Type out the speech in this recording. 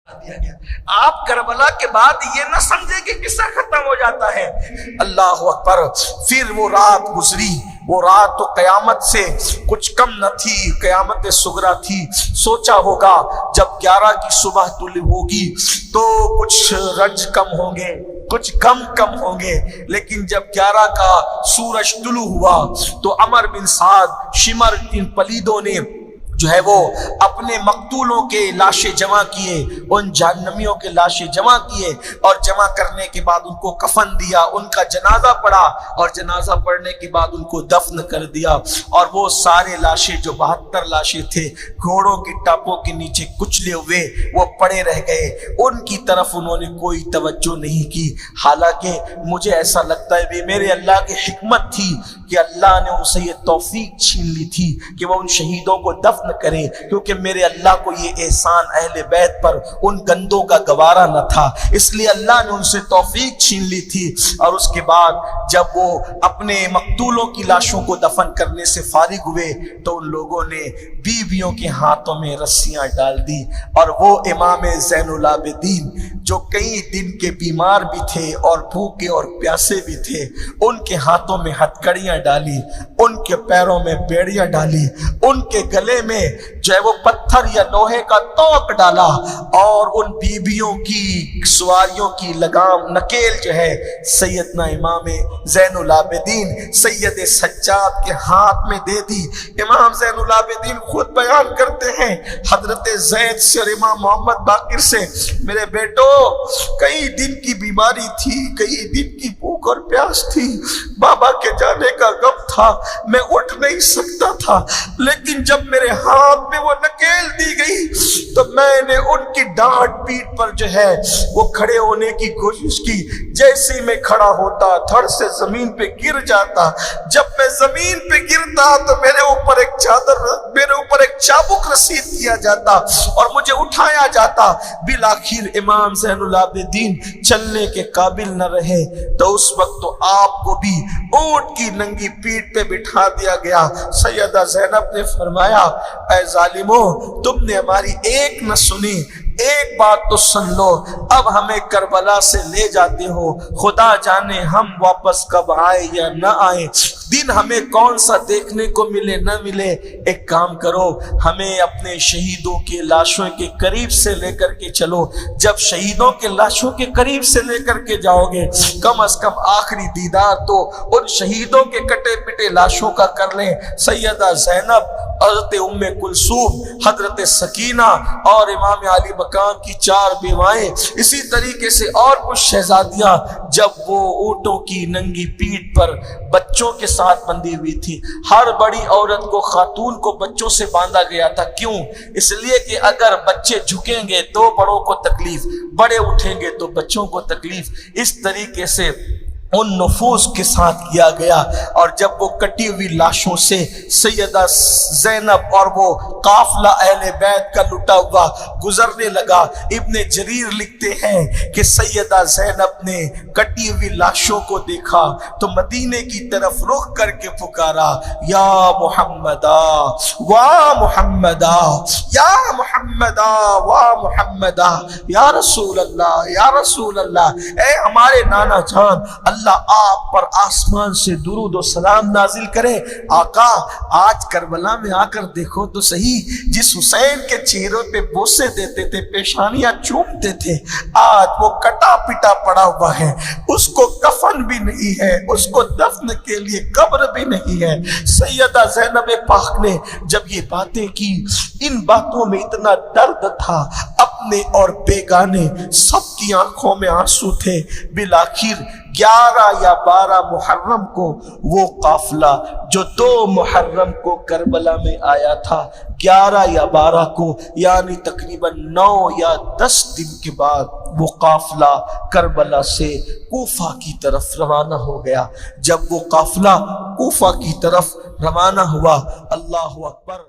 دیا گیا۔ آپ کربلا کے بعد یہ نہ سمجھے کہ قصہ ختم ہو جاتا ہے۔ اللہ اکبر۔ پھر وہ رات گزری، وہ رات تو قیامت سے کچھ کم نہ تھی، قیامت صغریٰ تھی۔ سوچا ہوگا جب 11 کی صبح طلوع ہوگی تو کچھ رنج کم ہوں گے، کچھ کم ہوں گے، لیکن جب 11 کا سورج طلوع ہوا تو عمر بن سعد شمر ان پلیدوں نے جو ہے وہ اپنے مقتولوں کے لاشیں جمع کیے، ان جہنمیوں کے لاشیں جمع کیے، اور جمع کرنے کے بعد ان کو کفن دیا، ان کا جنازہ پڑھا، اور جنازہ پڑھنے کے بعد ان کو دفن کر دیا۔ اور وہ سارے لاشیں جو 72 لاشیں تھے گھوڑوں کی ٹاپوں کے نیچے کچلے ہوئے وہ پڑے رہ گئے، ان کی طرف انہوں نے کوئی توجہ نہیں کی۔ حالانکہ مجھے ایسا لگتا ہے کہ میرے اللہ کی حکمت تھی کہ اللہ نے ان سے یہ توفیق چھین لی تھی کہ وہ ان شہیدوں کو دفن کرے، کیونکہ میرے اللہ کو یہ احسان اہل بیت پر ان گندوں کا گوارا نہ تھا، اس لیے اللہ نے ان سے توفیق چھین لی تھی۔ اور اس کے بعد جب وہ اپنے مقتولوں کی لاشوں کو دفن کرنے سے فارغ ہوئے تو ان لوگوں نے بیویوں کے ہاتھوں میں رسیاں ڈال دی، اور وہ امام زین العابدین جو کئی دن کے بیمار بھی تھے اور بھوکے اور پیاسے بھی تھے، ان کے ہاتھوں میں ہتھکڑیاں ڈالی، ان کے پیروں میں بیڑیاں ڈالی، ان کے گلے میں جو ہے وہ پتھر یا لوہے کا توق ڈالا، اور ان بیبیوں کی سواریوں کی لگام نکیل جو ہے سیدنا امام زین العابدین سید سجاد کے ہاتھ میں دے دی۔ امام زین العابدین خود بیان کرتے ہیں حضرت زید سے اور امام محمد باقر سے، میرے بیٹو کئی دن کی بیماری تھی، کئی دن کی بھوک اور پیاس تھی، بابا کے جانے کا غم تھا، میں اٹھ نہیں سکتا تھا، لیکن جب میرے ہاتھ میں وہ نکیل دی گئی تو میں نے ان کی ڈانٹ پیٹ پر جو ہے وہ کھڑے ہونے کی کوشش کی۔ جیسے میں کھڑا ہوتا دھڑ سے زمین پہ گر جاتا، جب میں زمین پہ گرتا تو میرے اوپر ایک چادر، میرے اوپر ایک چابک رسید کیا جاتا اور مجھے اٹھایا جاتا۔ بالآخر امام زین العابدین چلنے کے قابل نہ رہے تو اس وقت تو آپ کو بھی اونٹ کی ننگی پیٹھ پہ بٹھا دیا گیا۔ سیدہ زینب نے فرمایا اے ظالمو، تم نے ہماری ایک نہ سنی، ایک بات تو سن لو، اب ہمیں کربلا سے لے جاتے ہو، خدا جانے ہم واپس کب آئے یا نہ آئے، دن ہمیں کون سا دیکھنے کو ملے نہ ملے، ایک کام کرو ہمیں اپنے شہیدوں کے لاشوں کے قریب سے لے کر کے چلو۔ جب شہیدوں کے لاشوں کے قریب سے لے کر کے جاؤ گے کم از کم آخری دیدار تو ان شہیدوں کے کٹے پٹے لاشوں کا کر لیں۔ سیدہ زینب، حضرت ام کلثوم، حضرت سکینہ اور امام علی مقام کی 4 بیوائیں، اسی طریقے سے اور کچھ شہزادیاں جب وہ اونٹوں کی ننگی پیٹھ پر بچوں کے ساتھ بندھی ہوئی تھی۔ ہر بڑی عورت کو، خاتون کو بچوں سے باندھا گیا تھا، کیوں؟ اس لیے کہ اگر بچے جھکیں گے تو بڑوں کو تکلیف، بڑے اٹھیں گے تو بچوں کو تکلیف، اس طریقے سے ان نفوس کے ساتھ کیا گیا۔ اور جب وہ کٹی ہوئی لاشوں سے سیدہ زینب اور وہ قافلہ اہل بیت کا لٹا ہوا گزرنے لگا، ابن جریر لکھتے ہیں کہ سیدہ زینب نے کٹی ہوئی لاشوں کو دیکھا تو مدینے کی طرف رخ کر کے پکارا، یا محمدا وا محمدا، یا محمدا وا محمدا، یا رسول اللہ، یا رسول اللہ، اے ہمارے نانا جان، اللہ آپ پر آسمان سے درود و سلام نازل کرے۔ آقا آج کربلا میں آ کر دیکھو تو صحیح، جس حسین کے چہروں پہ بوسے دیتے تھے، پیشانیاں چومتے تھے، آج وہ کٹا پٹا پڑا ہوا ہے، اس کو کفن بھی نہیں ہے، اس کو دفن کے لیے قبر بھی نہیں ہے۔ سیدہ زینب پاک نے جب یہ باتیں کی، ان باتوں میں اتنا درد تھا، اپنے اور بیگانے سب کی آنکھوں میں آنسو تھے۔ بالآخر 11 یا 12 محرم کو وہ قافلہ جو 2 محرم کو کربلا میں آیا تھا، 11 یا 12 کو یعنی تقریباً 9 یا 10 دن کے بعد وہ قافلہ کربلا سے کوفہ کی طرف روانہ ہو گیا۔ جب وہ قافلہ کوفہ کی طرف روانہ ہوا، اللہ اکبر۔